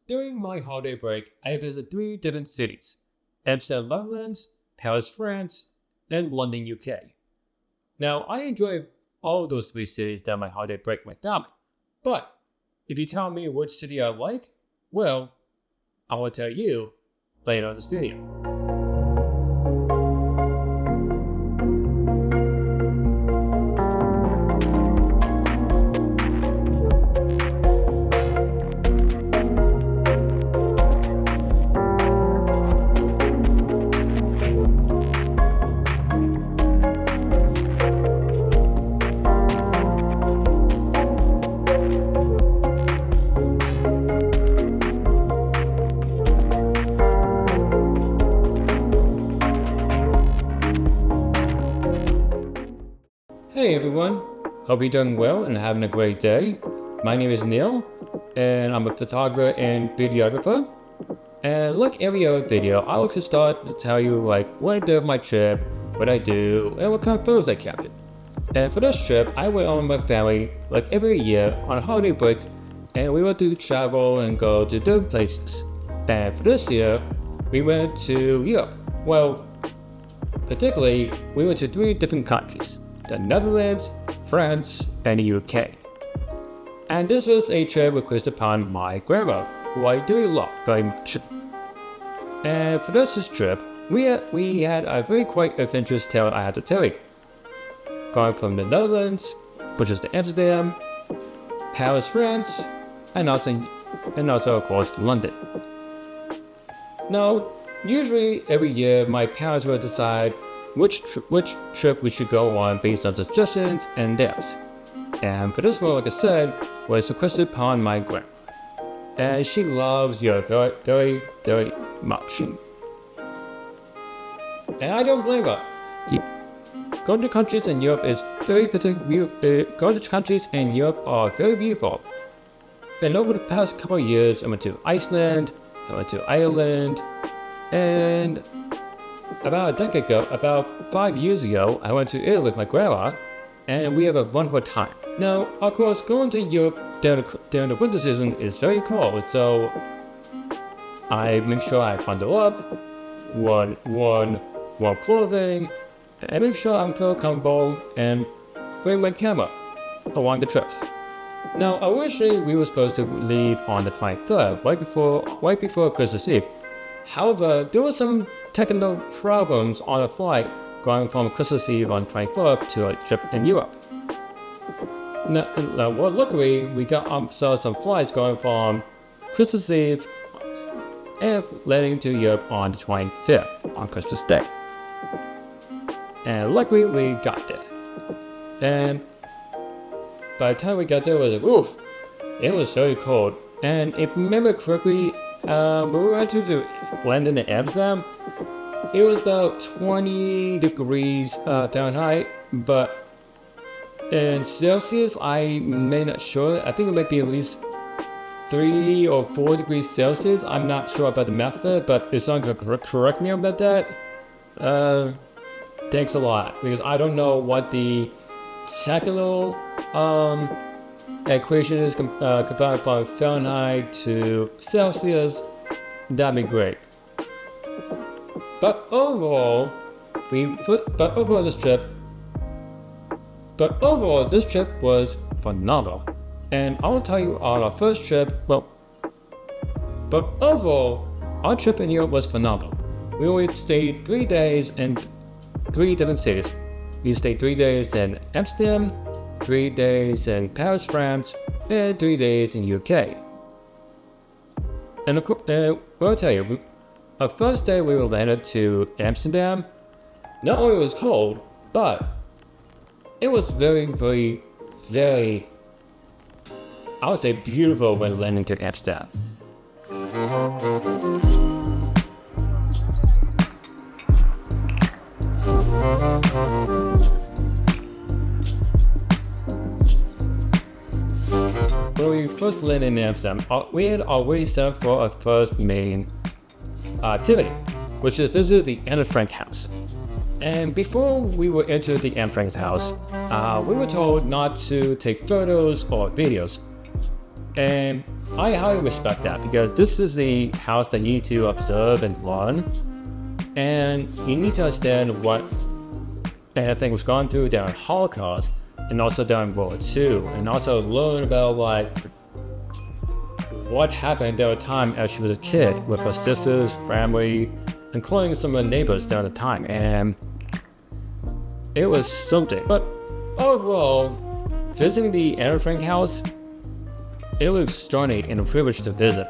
During my holiday break, I visited 3 different cities: Amsterdam, Netherlands, Paris, France, and London, UK. Now, I enjoyed all those 3 cities during my holiday break with family, but if you tell me which city I like, well, I will tell you later in this video. Hey everyone, hope you're doing well and having a great day. My name is Neil, and I'm a photographer and videographer. And like every other video, I like to start to tell you what I did with my trip, what I do, and what kind of photos I captured. And for this trip, I went on with my family like every year on a holiday break, and we went to travel and go to different places. And for this year, we went to Europe. Well, particularly, we went to 3 different countries: the Netherlands, France, and the UK. And this was a trip requested upon my grandma, who I do love very much. And for this trip, we had a very quite adventurous tale I had to tell you. Going from the Netherlands, which is to Amsterdam, Paris, France, and also of course London. Now, usually every year my parents will decide which trip we should go on based on suggestions and theirs. And for this one, like I said, was requested upon my grandma. And she loves Europe very, very, very much. And I don't blame her. Going to countries in Europe is very beautiful. Going to countries in Europe are very beautiful. And over the past couple of years, I went to Iceland, I went to Ireland, and about 5 years ago, I went to Italy with my grandma, and we have a wonderful time. Now, of course, going to Europe during the winter season is very cold, so I make sure I bundle up, warm clothing, and make sure I'm feel comfortable and bring my camera along the trip. Now, originally we were supposed to leave on the 23rd, right before Christmas Eve. However, there were some technical problems on the flight going from Christmas Eve on 24th to a trip in Europe. Now, well, luckily, we saw some flights going from Christmas Eve and landing to Europe on the 25th on Christmas Day. And luckily, we got there. And by the time we got there, it was very cold. And if you remember correctly, when we went to London and Amsterdam, it was about 20 degrees Fahrenheit, but in Celsius, I'm not sure. I think it might be at least 3 or 4 degrees Celsius. I'm not sure about the method, but if someone could correct me about that, thanks a lot, because I don't know what the technical equation is compared from Fahrenheit to Celsius. That'd be great. But overall, this trip was phenomenal. And I'll tell you on our first trip, but overall, our trip in Europe was phenomenal. We only stayed 3 days in 3 different cities. We stayed 3 days in Amsterdam, 3 days in Paris, France, and 3 days in UK. And I'll tell you, our first day we were landed to Amsterdam. Not only was it cold, but it was very, very, very, I would say, beautiful when landing to Amsterdam. When we first landed in Amsterdam, we had already set up for our first main activity, which is visit the Anne Frank house. And before we were into the Anne Frank's house, we were told not to take photos or videos. And I highly respect that because this is the house that you need to observe and learn, and you need to understand what anything was going through during Holocaust and also during World War II, and also learn about like what happened during the time as she was a kid with her sisters, family, including some of the neighbors during the time, and it was something. But overall, visiting the Anne Frank house, it was extraordinary and a privilege to visit.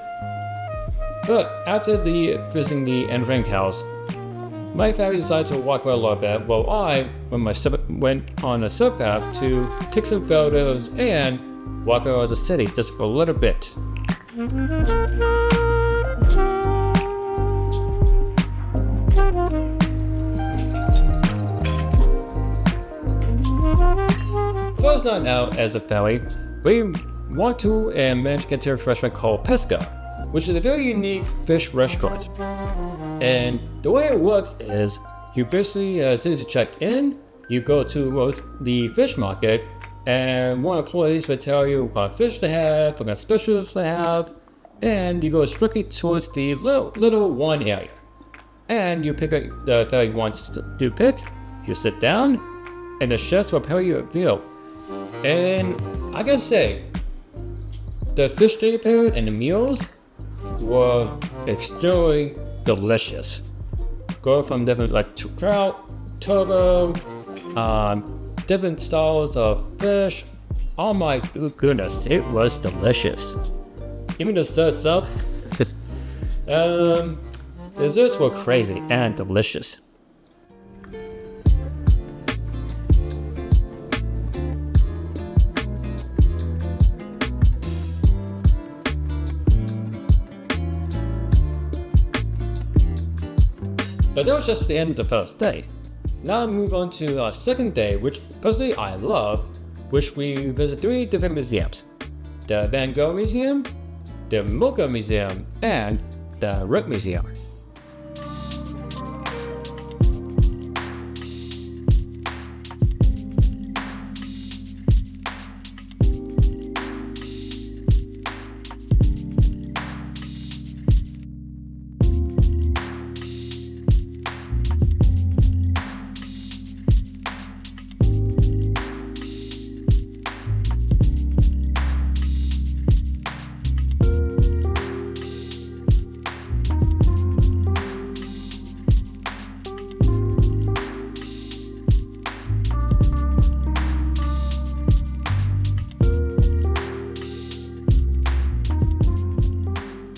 But after visiting the Anne Frank house, my family decided to walk around a little bit while I went on a subpath to take some photos and walk around the city just for a little bit. First night out as a family, we walked to and managed to get to a restaurant called Pesca, which is a very unique fish restaurant. And the way it works is, you basically, as soon as you check in, you go to the fish market, and one of the employees will tell you what kind of fish they have, what kind of specials they have, and you go strictly towards the little one area. And you pick the that you want to pick, you sit down, and the chefs will prepare you a meal. And I gotta say, the fish they prepared and the meals were extremely delicious. Go from different like trout, turbo, different styles of fish. Oh my goodness, it was delicious. Even the desserts up, desserts were crazy and delicious. But that was just the end of the first day. Now move on to our second day, which personally I love, which we visit 3 different museums. The Van Gogh Museum, the Mocha Museum, and the Rick Museum.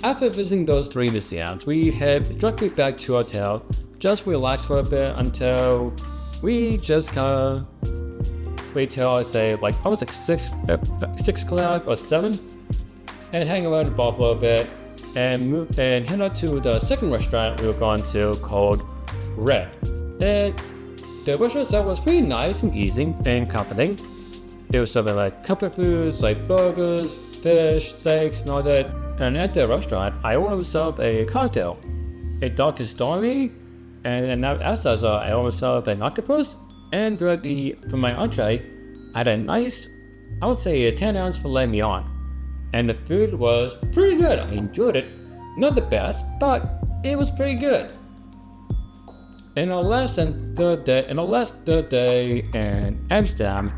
After visiting those 3 museums, we head directly back to our hotel, just relax for a bit until we just kinda wait till I say like almost like 6 o'clock or 7, and hang around the bar for a little bit and head out to the second restaurant we were going to called Red. And the restaurant itself was pretty nice and easy and comforting. It was serving like comfort foods like burgers, fish, steaks, and all that. And at the restaurant, I ordered myself a cocktail, a dark and stormy, and after I ordered myself an octopus, and for my entree, I had a nice, I would say a 10-ounce filet mignon. And the food was pretty good. I enjoyed it. Not the best, but it was pretty good. In our last third day in Amsterdam,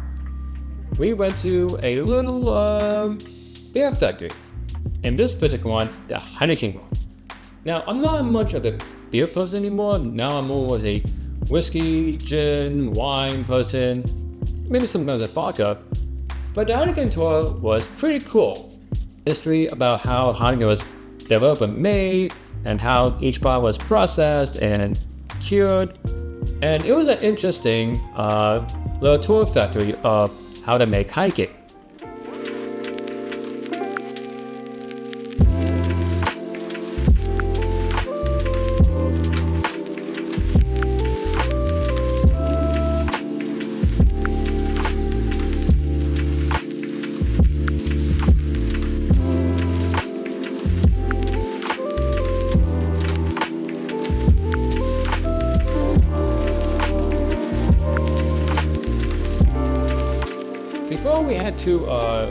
we went to a little beer factory. In this particular one, the Heineken one. Now, I'm not much of a beer person anymore. Now I'm more of a whiskey, gin, wine person. Maybe sometimes a vodka. But the Heineken tour was pretty cool. History about how Heineken was developed and made, and how each bottle was processed and cured. And it was an interesting little tour factory of how to make Heineken. Before we head to our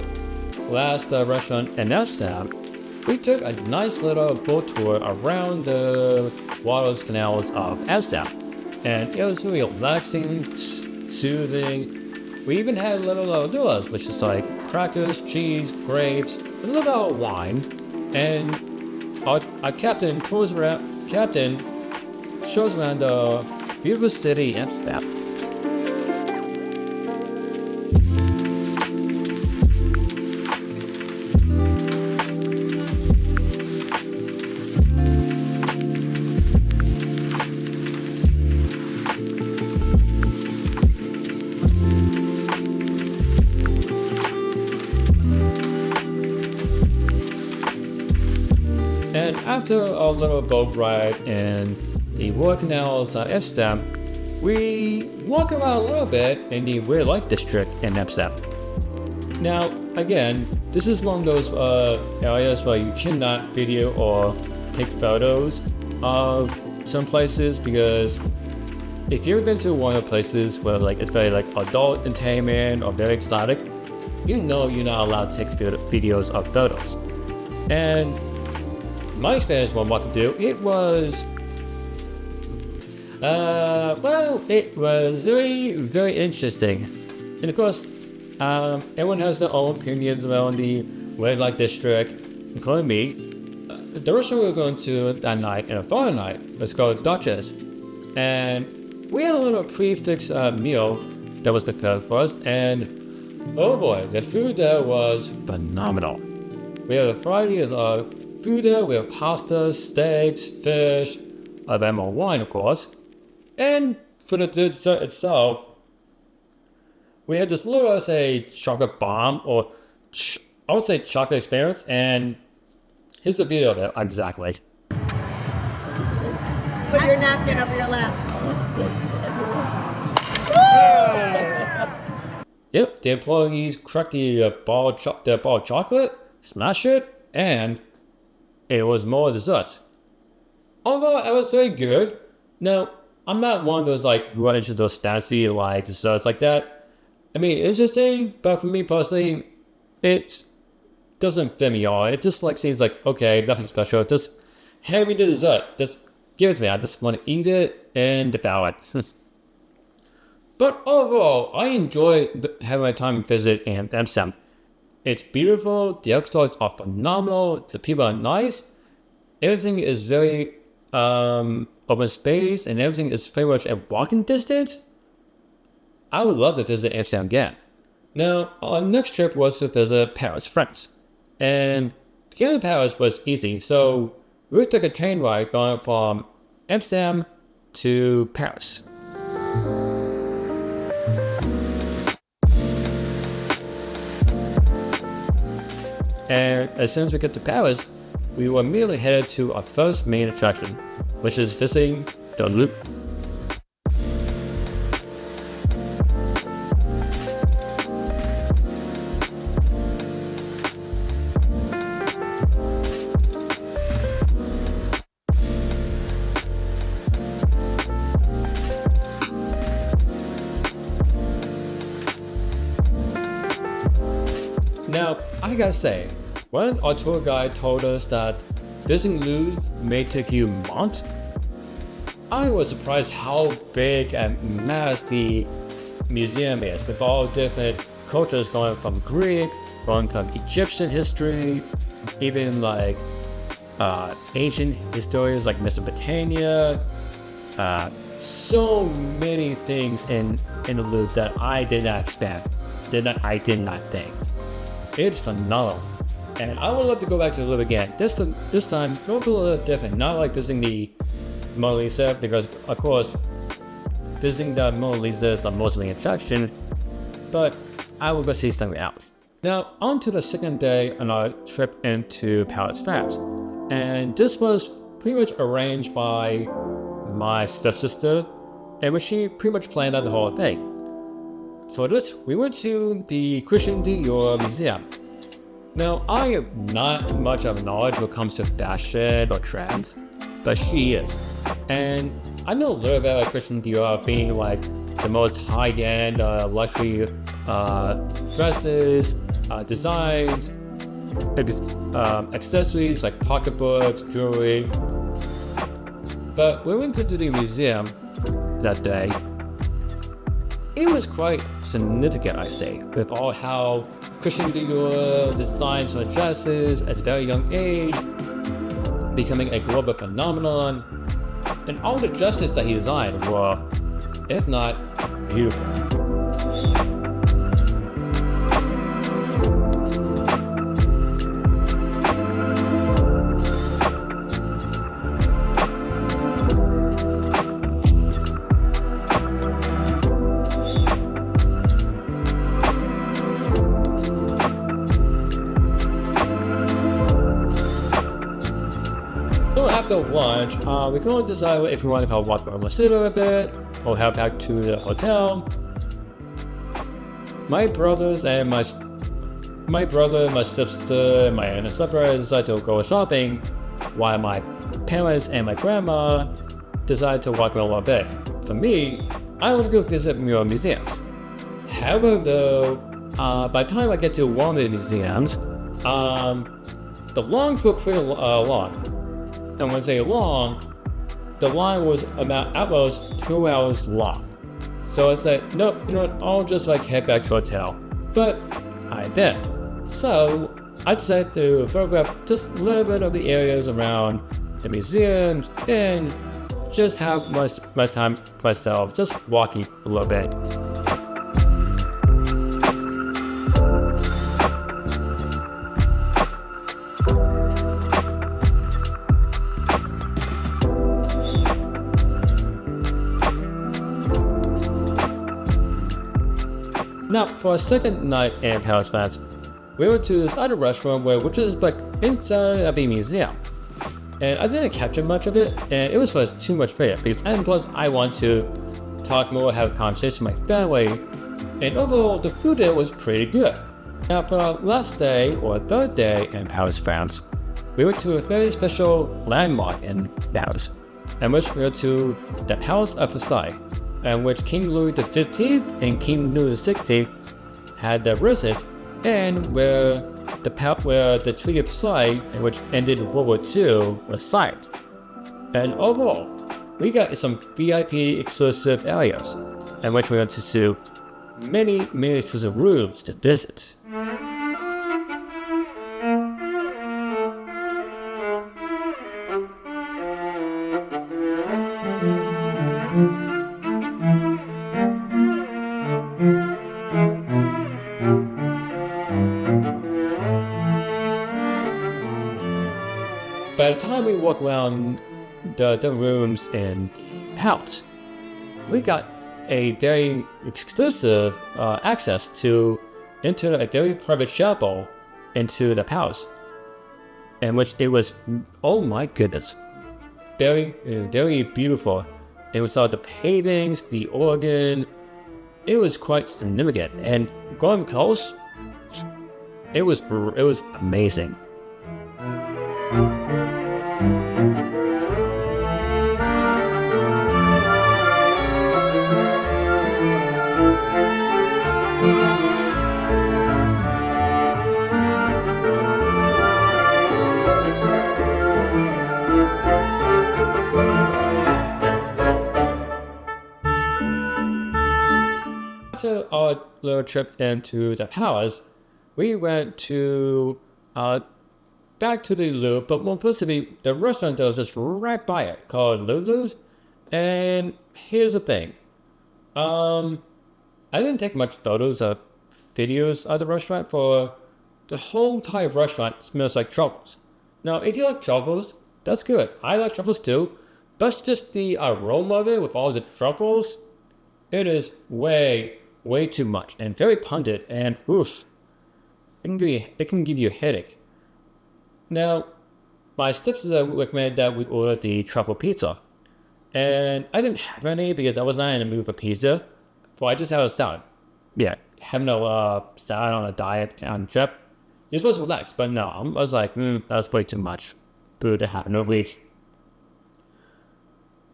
last restaurant in Amsterdam, we took a nice little boat tour around the waters canals of Amsterdam. And it was really relaxing, soothing. We even had little doers, which is like crackers, cheese, grapes, a little bit of wine. And our captain shows around the beautiful city Amsterdam. And after a little boat ride in the water canals of Amsterdam, we walk around a little bit in the red light district in Amsterdam. Now, again, this is one of those areas where you cannot video or take photos of some places, because if you've been to one of the places where like it's very like adult entertainment or very exotic, you know you're not allowed to take videos or photos. And my experience with what to do, it was very, very interesting. And of course, everyone has their own opinions around the red light district, including me. The restaurant we were going to that night, and a foreign night, was called Duchess. And we had a little prefix meal that was prepared for us, and oh boy, the food there was phenomenal. We had a variety of food there. We have pasta, steaks, fish, a bit more wine, of course. And for the dessert itself, we had this little, chocolate bomb, or I would say chocolate experience, and here's a video of it exactly. Put your napkin over your lap. Yep, the employees cracked the ball of chocolate, smash it, and it was more dessert. Although it was very good. Now, I'm not one of those like run into those fancy like desserts like that. I mean, it's interesting, but for me personally, it doesn't fit me all. It just like seems like, okay, nothing special. Just hand me the dessert. Just give it to me. I just want to eat it and devour it. But overall, I enjoyed having my time visit in Amsterdam. It's beautiful, the architects are phenomenal, the people are nice, everything is very open space, and everything is pretty much at walking distance. I would love to visit Amsterdam again. Now, our next trip was to visit Paris, France. And to get to Paris was easy, so we took a train ride going from Amsterdam to Paris. And as soon as we get to Paris, we were immediately headed to our first main attraction, which is visiting the Louvre. Now, I gotta say, when our tour guide told us that visiting Louvre may take you months, I was surprised how big and massive the museum is, with all different cultures going from Greek, going from Egyptian history, even like ancient histories like Mesopotamia. So many things in the Louvre that I did not expect, I did not think. It's phenomenal. And I would love to go back to the Louvre again. This time, go a little different. Not like visiting the Mona Lisa, because of course, visiting the Mona Lisa is a mostly attraction, but I will go see something else. Now, on to the second day on our trip into Paris, France. And this was pretty much arranged by my stepsister, and she pretty much planned out the whole thing. For this, we went to the Christian Dior Museum. Now, I have not much of knowledge when it comes to fashion or trends, but she is. And I know a little bit about Christian Dior being like the most high-end luxury dresses, designs, accessories like pocketbooks, jewelry. But when we went to the museum that day, it was quite significant, I say, with all how Christian Dior designed some dresses at a very young age, becoming a global phenomenon, and all the dresses that he designed were, if not, beautiful. After lunch, we couldn't decide if we wanted to walk around the city a bit or head back to the hotel. My brother, my sister, and my aunt decided to go shopping, while my parents and my grandma decided to walk around a little bit. For me, I want to go visit more museums. However, though, by the time I get to one of the museums, the lines were pretty long. And when I say long, the line was about at most 2 hours long. So I said, nope, you know what, I'll just head back to the hotel. But I did. So I decided to photograph just a little bit of the areas around the museums and just have my time myself, just walking a little bit. Now, for a second night in Paris, France, we went to this other restaurant which is inside of a museum. And I didn't capture much of it, and it was just too much for it, and plus I want to talk more, have a conversation with my family, and overall the food there was pretty good. Now, for our last day, or third day in Paris, France, we went to a very special landmark in Paris, in which we went to the Palace of Versailles, in which King Louis XV and King Louis XVI had their visit, and where the Treaty of Versailles, which ended World War II, was signed. And overall, we got some VIP exclusive areas, in which we went to see many exclusive rooms to visit. By the time we walk around the rooms in Palace, we got a very exclusive access to enter a very private chapel into the palace, in which it was, oh my goodness, very beautiful. And we saw the paintings, the organ. It was quite significant, and going close, it was amazing. After our little trip into the palace, we went to back to the Louvre, but more specifically, the restaurant that was just right by it, called Lulu's. And here's the thing. I didn't take much videos of the restaurant, for the whole entire restaurant smells like truffles. Now, if you like truffles, that's good. I like truffles too, but just the aroma of it with all the truffles, it is way too much and very pungent, and oof, it can give you a headache. Now, my stepsister recommended that we order the truffle pizza, and I didn't have any because I was not in the mood for pizza, so I just had a salad. Yeah, having a salad on a diet on a trip, you're supposed to relax, but no, I was like, that was way too much food to have in a week.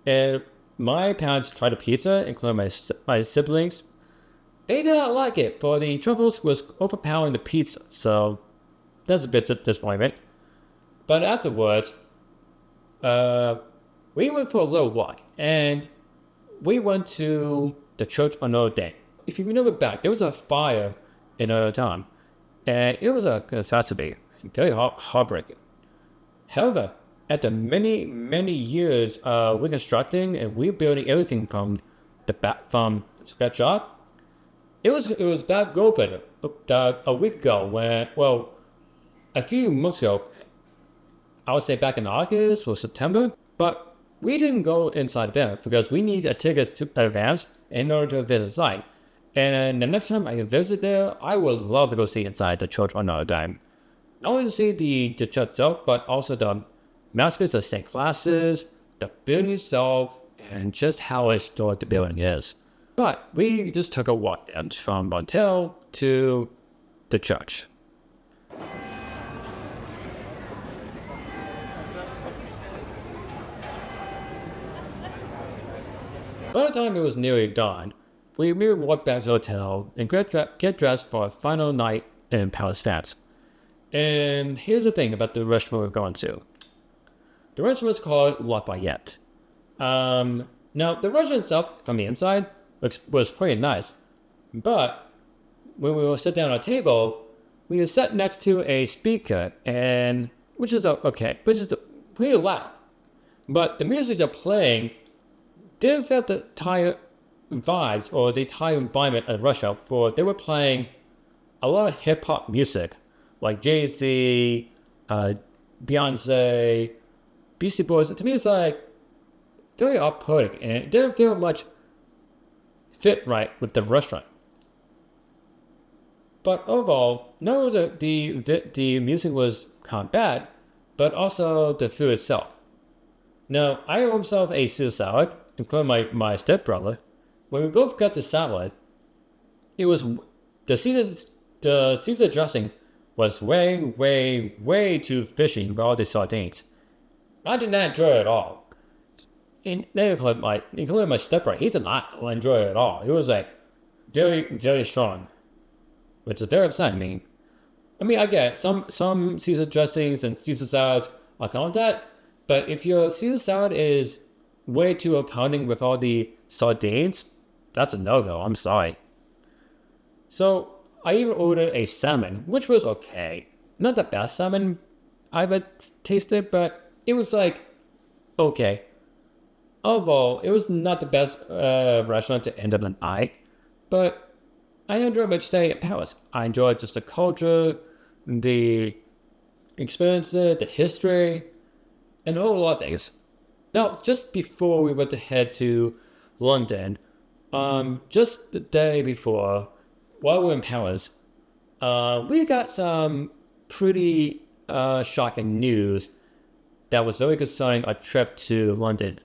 And my parents tried the pizza, including my siblings. They did not like it, for the truffles was overpowering the pizza, so that's a bit of disappointment. But afterwards, we went for a little walk, and we went to the church on Notre Dame. If you remember back, there was a fire in Notre Dame, and it was a catastrophe, very heartbreaking. However, after many, many years of reconstructing and rebuilding everything from scratch up, it was back open a week ago a few months ago, I would say back in August or September, but we didn't go inside there because we need a ticket to advance in order to visit the site. And the next time I visit there, I would love to go see inside the church on Notre Dame. Not only to see the church itself, but also the masterpiece of St. Classes, the building itself, and just how historic the building is. But we just took a walk down from the hotel to the church. By the time it was nearly dawn, we walked back to the hotel and get dressed for a final night in Paris, France. And here's the thing about the restaurant we're going to. The restaurant is called Lafayette. Now, the restaurant itself, from the inside, was pretty nice. But when we were sit down at a table, we were sat next to a speaker, which is pretty loud. But the music they're playing didn't feel the entire vibes or the entire environment of the restaurant, for they were playing a lot of hip-hop music, like Jay-Z, Beyonce, Beastie Boys. To me, it's like very off-putting, and it didn't feel much fit right with the restaurant. But overall, not only the music was kind of bad, but also the food itself. Now, I ordered myself a Caesar salad, including my stepbrother. When we both got the salad, it was the Caesar dressing was way too fishy with all the sardines. I did not enjoy it at all. Including my stepbrother, he did not enjoy it at all. It was like very strong, which is very upsetting. I mean, I get some Caesar dressings and Caesar salads are kind of that, but if your Caesar salad is way too abounding with all the sardines, that's a no-go. I'm sorry. So I even ordered a salmon, which was okay. Not the best salmon I've ever tasted, but it was like okay. Overall, it was not the best restaurant to end up the night, but I enjoyed my stay at Paris. I enjoyed just the culture, the experiences, the history, and a whole lot of things. Now, just before we went to head to London, just the day before, while we were in Paris, we got some pretty shocking news that was very concerning our trip to London.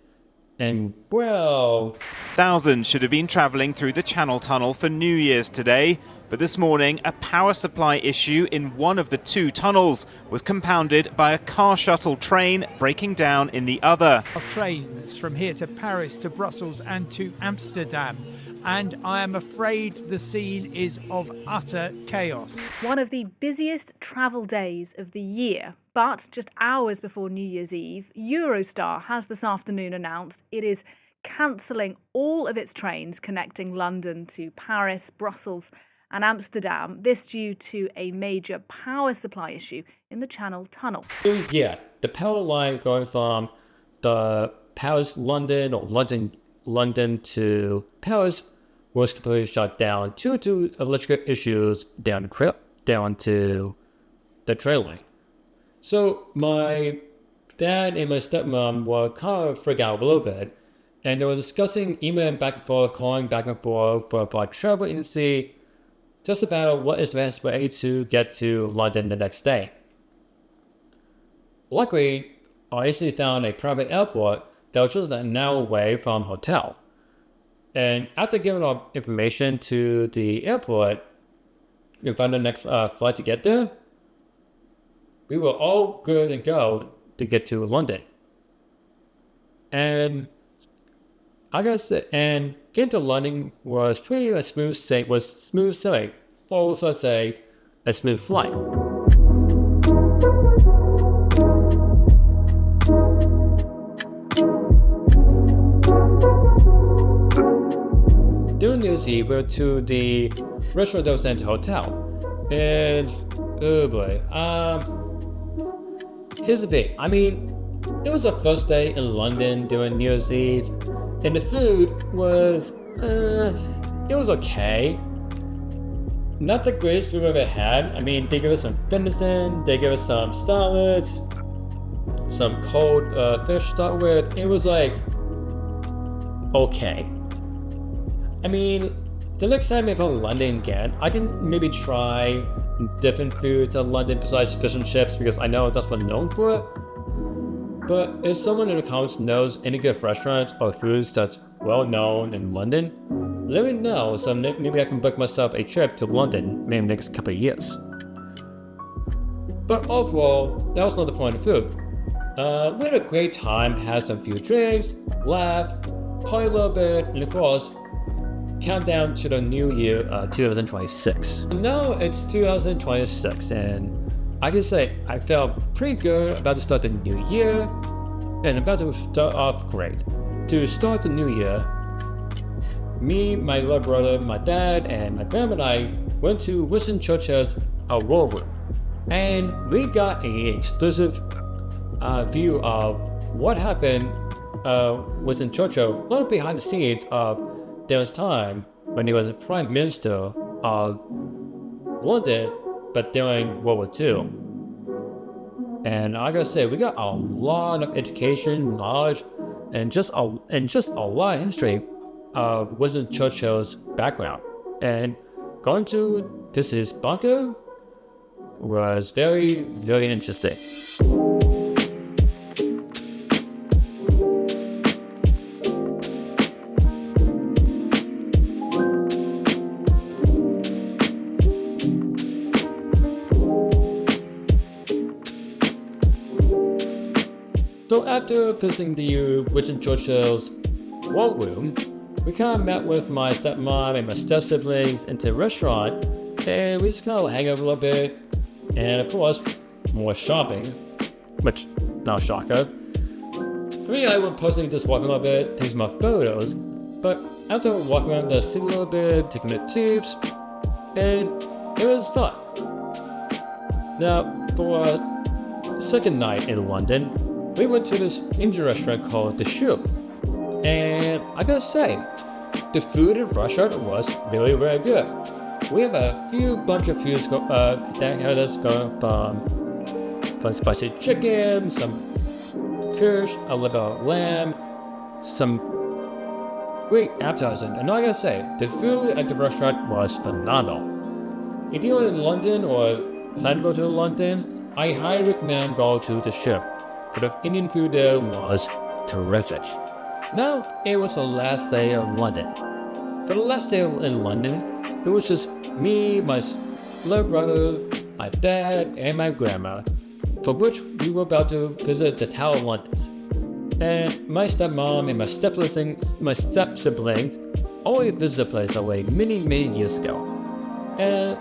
And, well, thousands should have been travelling through the Channel Tunnel for New Year's today, but this morning a power supply issue in one of the two tunnels was compounded by a car shuttle train breaking down in the other. Trains from here to Paris, to Brussels and to Amsterdam, and I am afraid the scene is of utter chaos. One of the busiest travel days of the year, but just hours before New Year's Eve, Eurostar has this afternoon announced it is cancelling all of its trains connecting London to Paris, Brussels and Amsterdam. This due to a major power supply issue in the Channel Tunnel. Yeah, the power line going from the Paris-London or London to Paris was completely shut down due to electrical issues down to the train line. So my dad and my stepmom were kind of freaked out a little bit, and they were discussing, emailing back and forth, calling back and forth for our travel agency, just about what is the best way to get to London the next day. Luckily, I agency found a private airport that was just an hour away from hotel. And after giving our information to the airport, we found the next flight to get there. We were all good to go to get to London. And I gotta say, and getting to London was pretty smooth sailing, or let's say a smooth flight. Year's Eve, we went to the restaurant that was in the hotel. And, oh boy, here's the thing. I mean, it was the first day in London during New Year's Eve, and the food was, it was okay. Not the greatest food I've ever had. I mean, they gave us some venison, they gave us some salads, some cold fish to start with. It was like, okay. I mean, the next time if I'm in London again, I can maybe try different foods in London besides fish and chips because I know that's what I'm known for. But if someone in the comments knows any good restaurants or foods that's well known in London, let me know so maybe I can book myself a trip to London maybe next couple of years. But overall, that was not the point of food. We had a great time, had some few drinks, laughed, party a little bit, and of course, countdown to the new year 2026. Now it's 2026 and I can say I felt pretty good about to start the new year and about to start off great. To start the new year, me, my little brother, my dad, and my grandma and I went to Winston Churchill's war room, and we got an exclusive view of what happened Winston Churchill, a little behind the scenes of there time when he was the Prime Minister of London, but during World War II. And I gotta say, we got a lot of education, knowledge, and just a lot of history of Winston Churchill's background. And going to his bunker was very, very interesting. So after visiting the Winston Churchill's war room, we kind of met with my stepmom and my step-siblings into a restaurant, and we just kind of hang out a little bit, and of course, more shopping, which, not a shocker. For me, I would personally just walk a little bit, take some more photos, but after walking around the city a little bit, taking the tubes, and it was fun. Now, for our second night in London, we went to this Indian restaurant called The Shoe, and I gotta say, the food in the restaurant was really, really good. We have a bunch of foods that had us going from spicy chicken, some kirsch, a little lamb, some great appetizing, and I gotta say, the food at the restaurant was phenomenal. If you're in London or plan to go to London, I highly recommend go to The Shoe. For the Indian food there was terrific. Now, it was the last day of London. For the last day in London, it was just me, my little brother, my dad, and my grandma, for which we were about to visit the Tower of London. And my stepmom and my step-siblings already visited the place away many, many years ago. And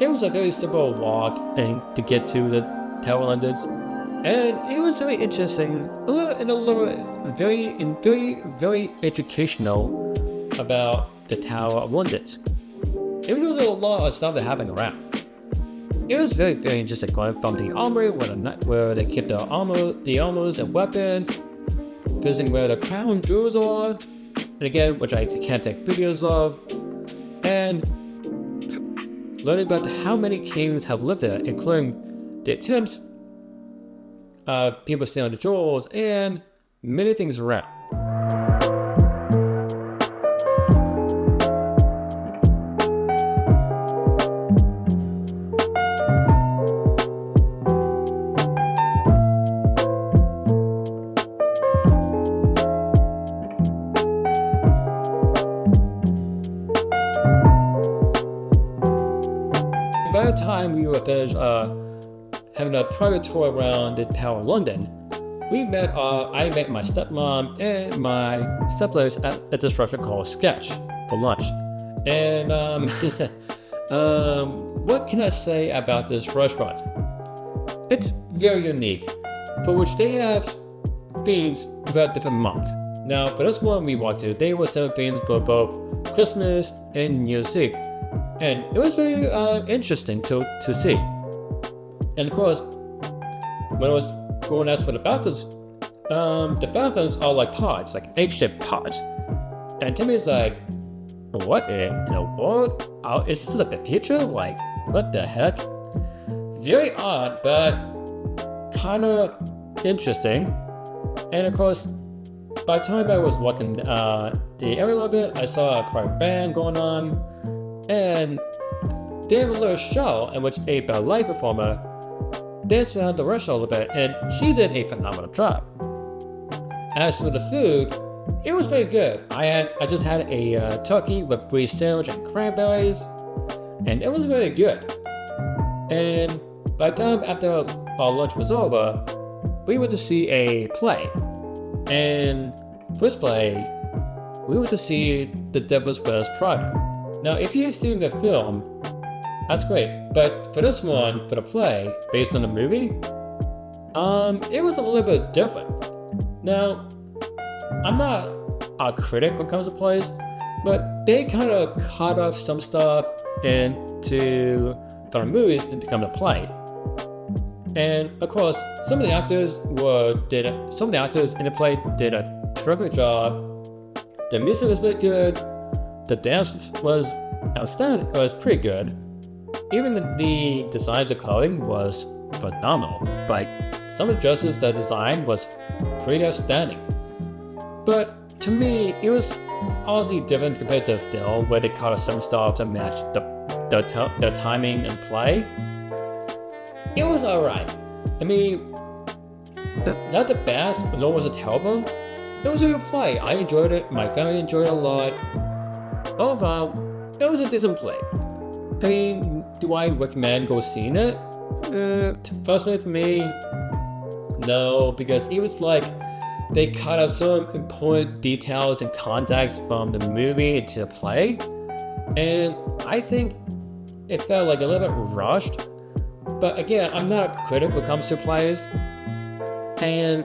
it was a very simple walk to get to the Tower of London. And it was very interesting, very educational about the Tower of London. It was a lot of stuff that happened around. It was very, very interesting going from the armory where they keep the armors and weapons, visiting where the crown jewels are, and again, which I can't take videos of, and learning about how many kings have lived there, including the attempts people stealing the jewels, and many things around. By the time we were finished having a private tour around the Tower of London, I met my stepmom and my stepbrothers at this restaurant called Sketch for lunch. And what can I say about this restaurant? It's very unique, for which they have themes throughout different months. Now, for this one we walked to, they were 7 themes for both Christmas and New Year's Eve. And it was very interesting to see. And of course, when I was going as for the balconies are like pods, like egg-shaped pods. And to me it's like, what in the world? Is this like the future? Like, what the heck? Very odd, but kind of interesting. And of course, by the time I was walking the area a little bit, I saw a private band going on, and they had a little show in which a ballet performer danced around the restaurant a little bit, and she did a phenomenal job. As for the food, it was pretty good. I just had a turkey with brie sandwich and cranberries, and it was really good. And by the time after our lunch was over, we went to see a play. And first play, we went to see The Devil's Wears Prada. Now, if you've seen the film, that's great. But for this one, for the play, based on the movie, it was a little bit different. Now, I'm not a critic when it comes to plays, but they kind of cut off some stuff into from the movies to become the play. And of course, some of the actors in the play did a terrific job. The music was pretty good. The dance was outstanding. It was pretty good. Even the designs of clothing was phenomenal. Like, some of the dresses that design was pretty outstanding. But to me, it was honestly different compared to the film, where they cut off some stuff to match the timing and play. It was alright. I mean, not the best, nor was it terrible. It was a good play. I enjoyed it. My family enjoyed it a lot. Overall, it was a decent play. I mean, do I recommend go seeing it? Personally for me, no, because it was like they cut out some important details and context from the movie into the play, and I think it felt like a little bit rushed. But again, I'm not a critic when it comes to plays, and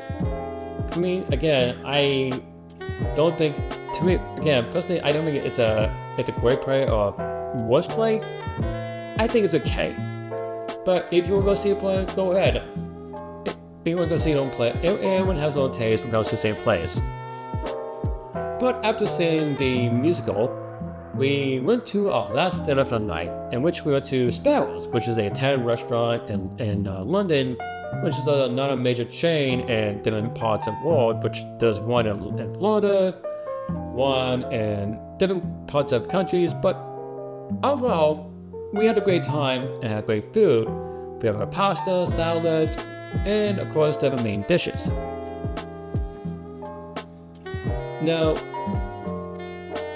for me, again, I don't think. To me, again, personally, I don't think it's a great play or worst play. I think it's okay. But if you want to go see a play, go ahead. If you want to go see your own play, everyone has their own taste when it comes to seeing plays. But after seeing the musical, we went to our last dinner for the night, in which we went to Sparrows, which is an Italian restaurant in London, which is another major chain in different parts of the world, which does one in Florida, one in different parts of countries. But overall, we had a great time and had great food. We have our pasta, salads, and of course different main dishes. Now,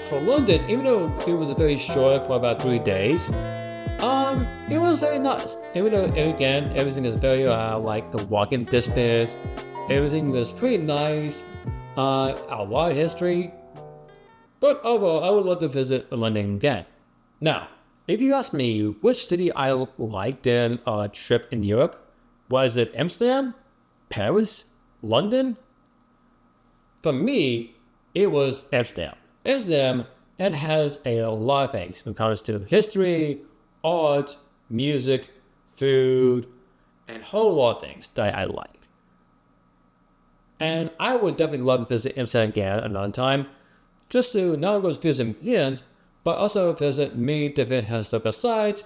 for London, even though it was very short for about 3 days, it was very nice. Even though, again, everything is very like a walking distance. Everything was pretty nice. A lot of history. But overall, I would love to visit London again. Now, if you ask me which city I liked in a trip in Europe, was it Amsterdam, Paris, London? For me, it was Amsterdam. Amsterdam, it has a lot of things when it comes to history, art, music, food, and a whole lot of things that I like. And I would definitely love to visit Amsterdam again another time, just to not only visit museums, but also visit many different historical sites,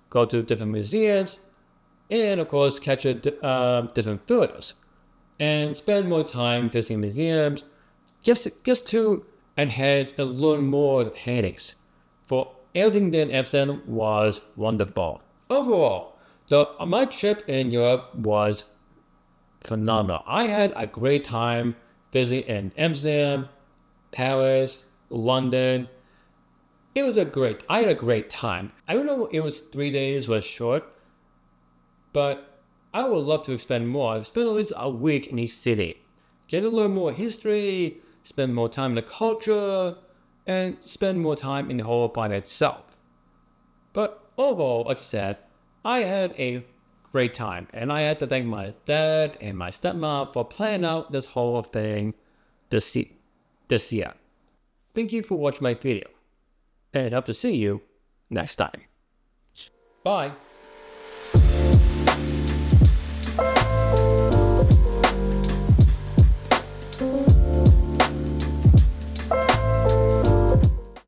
go to different museums, and of course catch different photos, and spend more time visiting museums, just to enhance and learn more of the paintings. For everything in Amsterdam was wonderful. Overall, my trip in Europe was phenomenal. I had a great time visiting in Amsterdam, Paris, London. I had a great time. I don't know if it was 3 days was short, but I would love to spend more. Spend at least a week in each city. Get to learn more history, spend more time in the culture, and spend more time in the whole by itself. But overall, like I said, I had a great time, and I had to thank my dad and my stepmom for planning out this whole thing this year. Thank you for watching my video. and hope to see you next time. Bye.